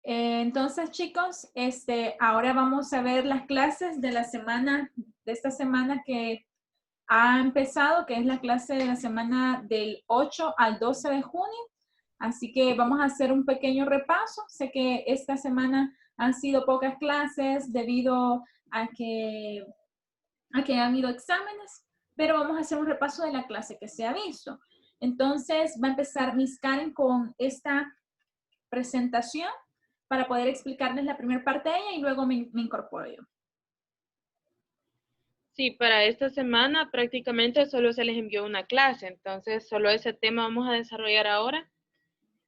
Entonces, chicos, ahora vamos a ver las clases de la semana, de esta semana que ha empezado, que es la clase de la semana del 8 al 12 de junio. Así que vamos a hacer un pequeño repaso. Sé que esta semana han sido pocas clases debido a que han habido exámenes, pero vamos a hacer un repaso de la clase que se ha visto. Entonces, va a empezar Miss Karen con esta presentación para poder explicarles la primera parte de ella y luego me incorporo yo. Sí, para esta semana prácticamente solo se les envió una clase, entonces solo ese tema vamos a desarrollar ahora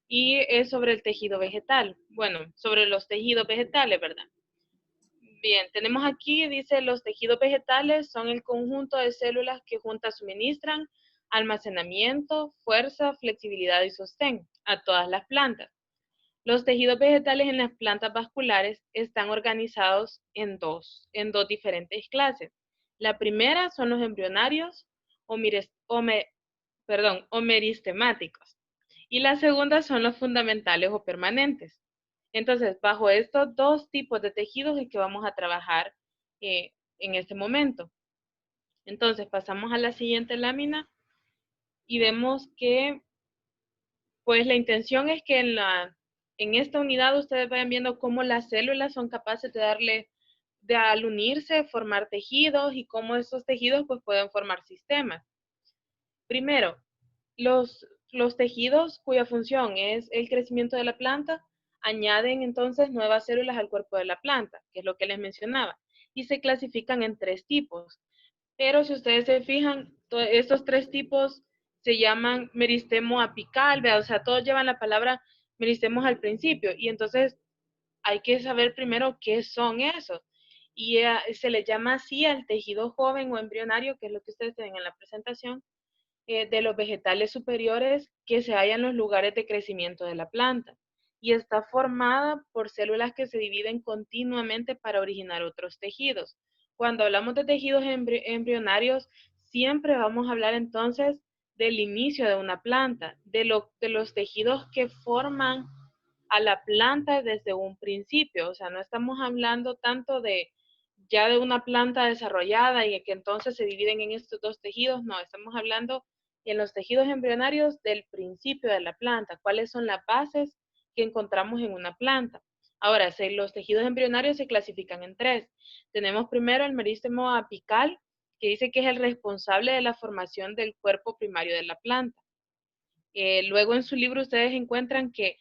y es sobre el tejido vegetal. Bueno, sobre los tejidos vegetales, ¿verdad? Bien, tenemos aquí, dice, los tejidos vegetales son el conjunto de células que juntas suministran almacenamiento, fuerza, flexibilidad y sostén a todas las plantas. Los tejidos vegetales en las plantas vasculares están organizados en dos diferentes clases. La primera son los embrionarios o meristemáticos y la segunda son los fundamentales o permanentes. Entonces, bajo estos dos tipos de tejidos es que vamos a trabajar en este momento. Entonces, pasamos a la siguiente lámina y vemos que pues la intención es que en esta unidad ustedes vayan viendo cómo las células son capaces de al unirse, formar tejidos y cómo esos tejidos pues pueden formar sistemas. Primero, los tejidos cuya función es el crecimiento de la planta añaden entonces nuevas células al cuerpo de la planta, que es lo que les mencionaba, y se clasifican en tres tipos. Pero si ustedes se fijan, estos tres tipos se llaman meristemo apical, o sea, todos llevan la palabra meristemos al principio, y entonces hay que saber primero qué son esos. Y se les llama así al tejido joven o embrionario, que es lo que ustedes tienen en la presentación, de los vegetales superiores que se hallan en los lugares de crecimiento de la planta. Y está formada por células que se dividen continuamente para originar otros tejidos. Cuando hablamos de tejidos embrionarios, siempre vamos a hablar entonces del inicio de una planta, de los tejidos que forman a la planta desde un principio. O sea, no estamos hablando tanto de ya de una planta desarrollada y que entonces se dividen en estos dos tejidos. No, estamos hablando en los tejidos embrionarios del principio de la planta, cuáles son las bases que encontramos en una planta. Ahora, los tejidos embrionarios se clasifican en tres. Tenemos primero el meristemo apical, que dice que es el responsable de la formación del cuerpo primario de la planta. Luego en su libro ustedes encuentran que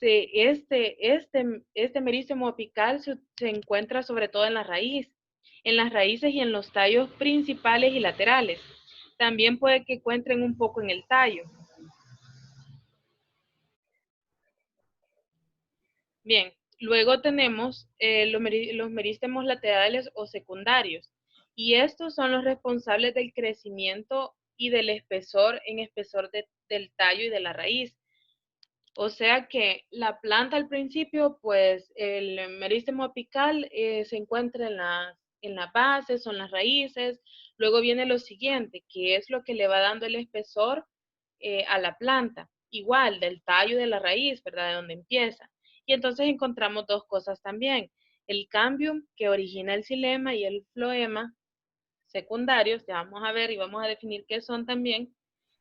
este meristemo apical se encuentra sobre todo en las raíces y en los tallos principales y laterales. También puede que encuentren un poco en el tallo. Bien, luego tenemos los meristemos laterales o secundarios, y estos son los responsables del crecimiento y del espesor del tallo y de la raíz. O sea que la planta al principio, pues el meristemo apical se encuentra en la base, son las raíces. Luego viene lo siguiente, que es lo que le va dando el espesor a la planta. Igual, del tallo de la raíz, ¿verdad? De donde empieza. Y entonces encontramos dos cosas también. El cambium, que origina el xilema, y el floema secundarios, ya vamos a ver y vamos a definir qué son también,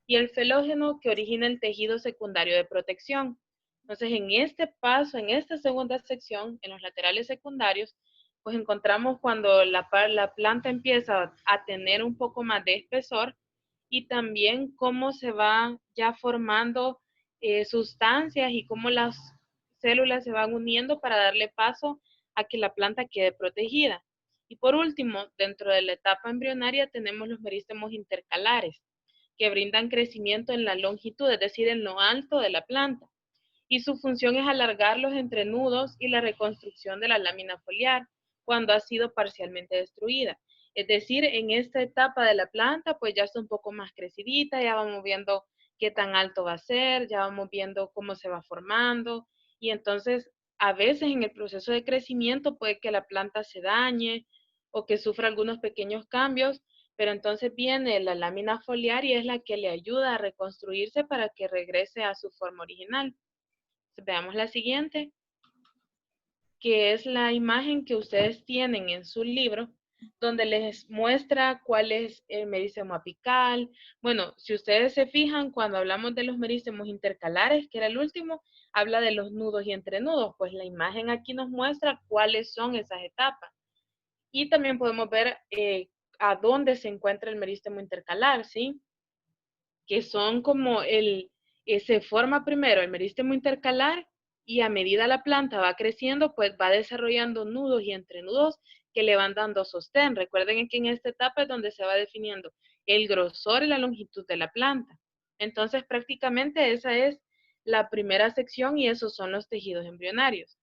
y el felógeno, que origina el tejido secundario de protección. Entonces, en este paso, en esta segunda sección, en los laterales secundarios, pues encontramos cuando la planta empieza a tener un poco más de espesor, y también cómo se va ya formando sustancias y cómo las células se van uniendo para darle paso a que la planta quede protegida. Y por último, dentro de la etapa embrionaria tenemos los meristemos intercalares, que brindan crecimiento en la longitud, es decir, en lo alto de la planta. Y su función es alargar los entrenudos y la reconstrucción de la lámina foliar cuando ha sido parcialmente destruida. Es decir, en esta etapa de la planta, pues ya está un poco más crecidita, ya vamos viendo qué tan alto va a ser, ya vamos viendo cómo se va formando. Y entonces, a veces en el proceso de crecimiento puede que la planta se dañe o que sufra algunos pequeños cambios, pero entonces viene la lámina foliar y es la que le ayuda a reconstruirse para que regrese a su forma original. Veamos la siguiente. que es la imagen que ustedes tienen en su libro, donde les muestra cuál es el meristemo apical. Bueno, si ustedes se fijan, cuando hablamos de los meristemos intercalares, que era el último, habla de los nudos y entrenudos, pues la imagen aquí nos muestra cuáles son esas etapas. Y también podemos ver a dónde se encuentra el meristemo intercalar, ¿sí? Que son como se forma primero el meristemo intercalar y a medida la planta va creciendo, pues va desarrollando nudos y entrenudos que le van dando sostén. Recuerden que en esta etapa es donde se va definiendo el grosor y la longitud de la planta. Entonces, prácticamente esa es la primera sección y esos son los tejidos embrionarios.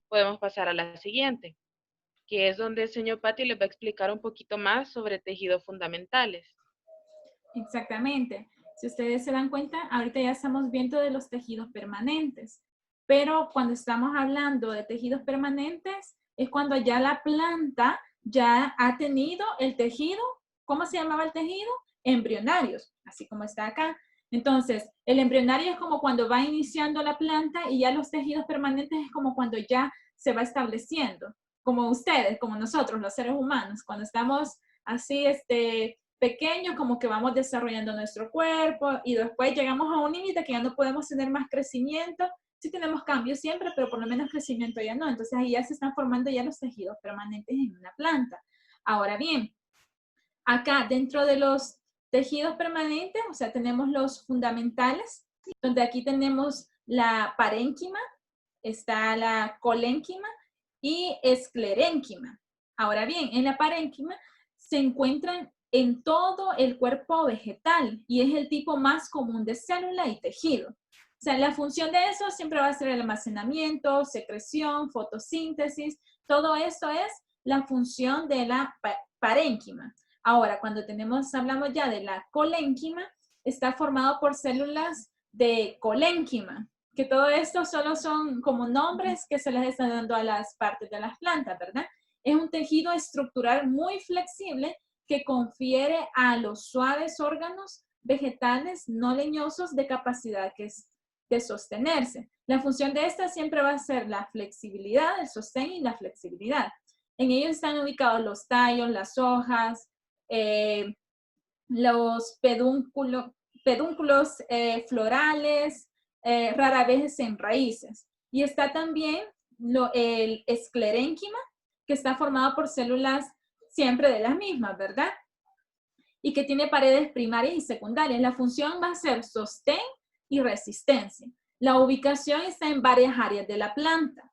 Podemos pasar a la siguiente, que es donde el señor Patti les va a explicar un poquito más sobre tejidos fundamentales. Exactamente. Si ustedes se dan cuenta, ahorita ya estamos viendo de los tejidos permanentes, pero cuando estamos hablando de tejidos permanentes es cuando ya la planta ya ha tenido el tejido, ¿cómo se llamaba el tejido? Embrionarios, así como está acá. Entonces, el embrionario es como cuando va iniciando la planta y ya los tejidos permanentes es como cuando ya se va estableciendo, como ustedes, como nosotros, los seres humanos, cuando estamos así, pequeños, como que vamos desarrollando nuestro cuerpo y después llegamos a un límite que ya no podemos tener más crecimiento. Sí tenemos cambios siempre, pero por lo menos crecimiento ya no. Entonces ahí ya se están formando ya los tejidos permanentes en una planta. Ahora bien, acá dentro de los tejidos permanentes, o sea, tenemos los fundamentales, donde aquí tenemos la parénquima, está la colénquima y esclerénquima. Ahora bien, en la parénquima se encuentran en todo el cuerpo vegetal y es el tipo más común de célula y tejido. O sea, la función de eso siempre va a ser el almacenamiento, secreción, fotosíntesis. Todo eso es la función de la parénquima. Ahora, cuando hablamos ya de la colénquima, está formado por células de colénquima, que todo esto solo son como nombres que se les están dando a las partes de las plantas, ¿verdad? Es un tejido estructural muy flexible que confiere a los suaves órganos vegetales no leñosos de capacidad de sostenerse. La función de esta siempre va a ser la flexibilidad, el sostén y la flexibilidad. En ellos están ubicados los tallos, las hojas, los pedúnculos florales, rara vez en raíces. Y está también el esclerénquima, que está formado por células siempre de las mismas, ¿verdad? Y que tiene paredes primarias y secundarias. La función va a ser sostén y resistencia. La ubicación está en varias áreas de la planta.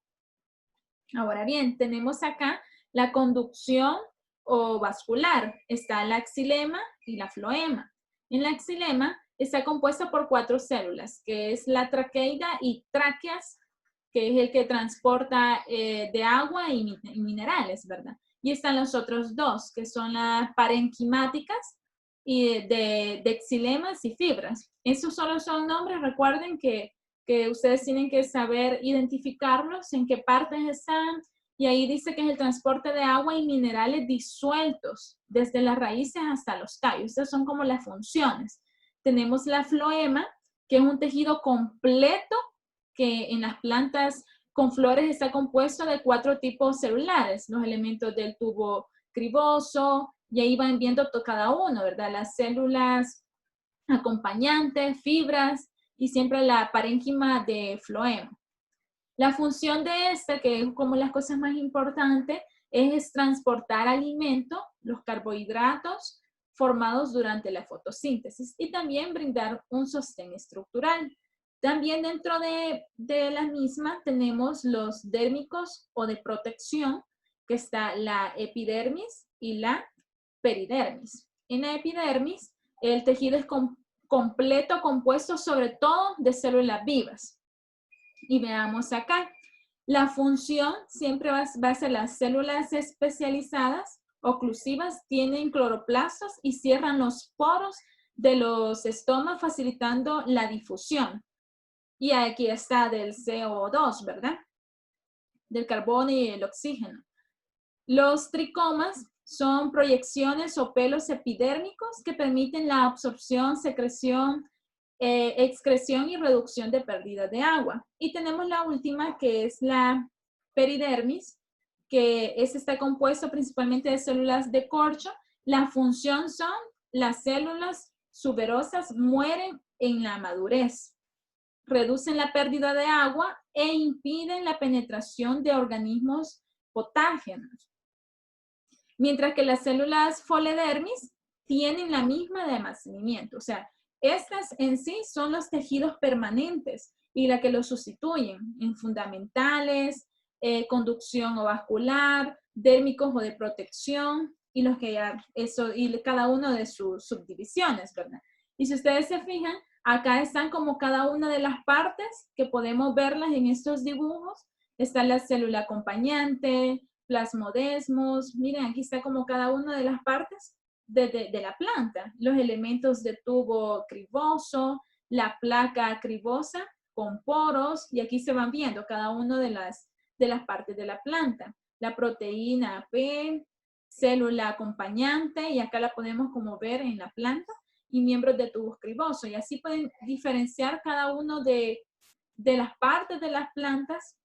Ahora bien, tenemos acá la conducción o vascular. Está la xilema y la floema. En la xilema está compuesta por 4 células, que es la traqueida y tráqueas, que es el que transporta de agua y minerales, ¿verdad? Y están los otros 2, que son las parenquimáticas y de xilemas y fibras. Esos solo son nombres, recuerden que ustedes tienen que saber identificarlos, en qué partes están, y ahí dice que es el transporte de agua y minerales disueltos desde las raíces hasta los tallos. Estas son como las funciones. Tenemos la floema, que es un tejido completo que en las plantas con flores está compuesto de 4 tipos celulares, los elementos del tubo criboso, y ahí van viendo cada uno, ¿verdad? Las células acompañantes, fibras, y siempre la parénquima de floema. La función de esta, que es como las cosas más importantes, es transportar alimento, los carbohidratos formados durante la fotosíntesis y también brindar un sostén estructural. También dentro de la misma tenemos los dérmicos o de protección, que está la epidermis y la peridermis. En la epidermis, el tejido es completo, compuesto sobre todo de células vivas. Y veamos acá, la función siempre va a ser las células especializadas, oclusivas, tienen cloroplastos y cierran los poros de los estomas, facilitando la difusión. Y aquí está del CO2, ¿verdad? Del carbono y el oxígeno. Los tricomas son proyecciones o pelos epidérmicos que permiten la absorción, secreción, excreción y reducción de pérdida de agua. Y tenemos la última, que es la peridermis, que está compuesto principalmente de células de corcho. La función son las células suberosas mueren en la madurez, reducen la pérdida de agua e impiden la penetración de organismos patógenos. Mientras que las células foliodermis tienen la misma de almacenamiento. O sea, estas en sí son los tejidos permanentes y la que los sustituyen en fundamentales, conducción o vascular, dérmicos o de protección y los que ya, eso, y cada uno de sus subdivisiones, ¿verdad? Y si ustedes se fijan, acá están como cada una de las partes que podemos verlas en estos dibujos. Está la célula acompañante, plasmodesmos, miren, aquí está como cada una de las partes de la planta, los elementos de tubo criboso, la placa cribosa con poros, y aquí se van viendo cada una de las partes de la planta. La proteína P, célula acompañante, y acá la podemos como ver en la planta, y miembros de tubos cribosos, y así pueden diferenciar cada uno de las partes de las plantas.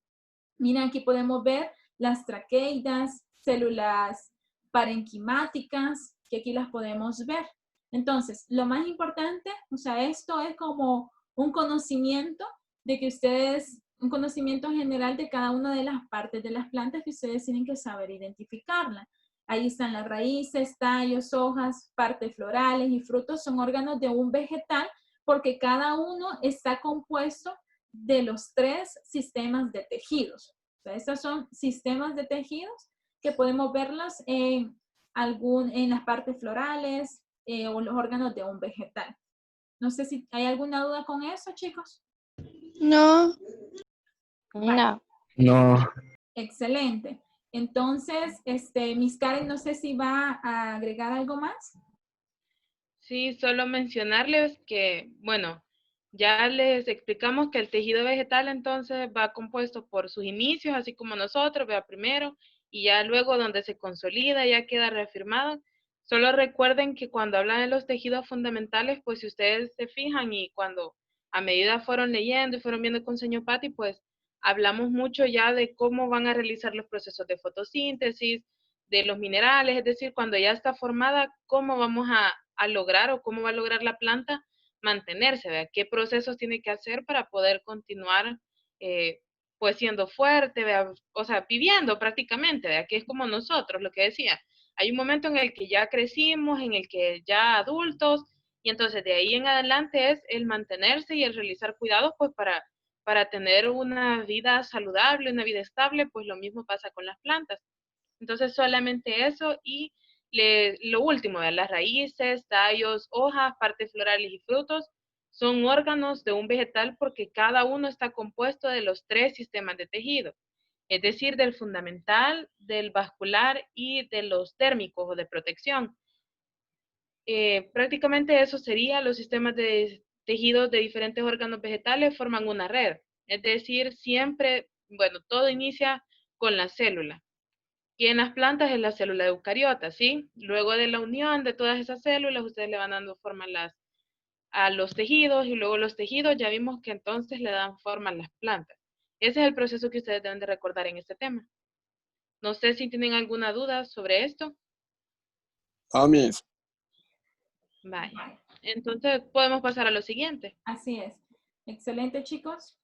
Miren, aquí podemos ver las traqueidas, células parenquimáticas, que aquí las podemos ver. Entonces, lo más importante, o sea, esto es como un conocimiento de que ustedes, un conocimiento general de cada una de las partes de las plantas que ustedes tienen que saber identificarla. Ahí están las raíces, tallos, hojas, partes florales y frutos, son órganos de un vegetal porque cada uno está compuesto de los 3 sistemas de tejidos. O sea, estos son sistemas de tejidos que podemos verlos en las partes florales o los órganos de un vegetal. No sé si hay alguna duda con eso, chicos. No. Vale. No. Excelente. Entonces, Miss Karen, no sé si va a agregar algo más. Sí, solo mencionarles que, bueno, ya les explicamos que el tejido vegetal entonces va compuesto por sus inicios, así como nosotros, vea primero, y ya luego donde se consolida, ya queda reafirmado. Solo recuerden que cuando hablan de los tejidos fundamentales, pues si ustedes se fijan y cuando a medida fueron leyendo y fueron viendo con señor Patti, pues hablamos mucho ya de cómo van a realizar los procesos de fotosíntesis, de los minerales, es decir, cuando ya está formada, cómo vamos a lograr o cómo va a lograr la planta mantenerse, ¿verdad? ¿Qué procesos tiene que hacer para poder continuar pues siendo fuerte, ¿verdad? O sea, viviendo prácticamente, ¿verdad? Que es como nosotros, lo que decía. Hay un momento en el que ya crecimos, en el que ya adultos, y entonces de ahí en adelante es el mantenerse y el realizar cuidados pues para tener una vida saludable, una vida estable, pues lo mismo pasa con las plantas. Entonces solamente eso y lo último, de las raíces, tallos, hojas, partes florales y frutos son órganos de un vegetal porque cada uno está compuesto de los 3 sistemas de tejido, es decir, del fundamental, del vascular y de los térmicos o de protección. Prácticamente eso sería, los sistemas de tejidos de diferentes órganos vegetales forman una red, es decir, siempre, bueno, todo inicia con la célula. Y en las plantas es la célula eucariota, ¿sí? Luego de la unión de todas esas células, ustedes le van dando forma a los tejidos y luego los tejidos ya vimos que entonces le dan forma a las plantas. Ese es el proceso que ustedes deben de recordar en este tema. No sé si tienen alguna duda sobre esto. Miss. Vaya. Entonces podemos pasar a lo siguiente. Así es. Excelente, chicos.